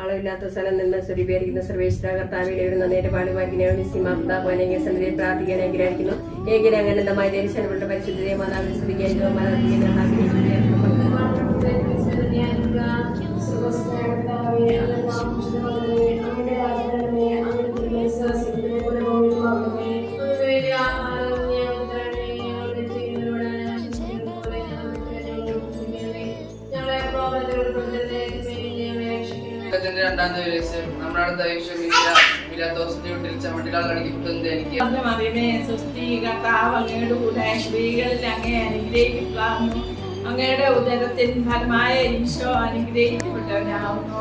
ആളില്ലാത്ത സ്ഥലം നിന്ന് സ്വരൂപീകരിക്കുന്ന സർവേശ്വര കർത്താവിലെ ഒരു നേരപാടുമായിരിക്കുന്ന സീമാപ്താപനെ സന്നിധിയിൽ പ്രാർത്ഥിക്കാൻ ആഗ്രഹിക്കുന്നു. ഏകന അനന്തമായ ദേശങ്ങളുടെ പരിശുദ്ധതയെ മാതാവിനെ സ്തുതിക്കാനും രണ്ടാം ദിവസം നമ്മുടെ അടുത്ത വീട്ടിൽ ചമ്മട്ടിലാൽ കണിക്കുന്നത് എനിക്ക് സ്ത്രീകളിൽ അങ്ങേ അനുഗ്രഹിക്കുന്നു. അങ്ങയുടെ ഉദരത്തിൻ ഫലമായ ഈശോ അനുഗ്രഹിക്കപ്പെട്ടവനാവുന്നു.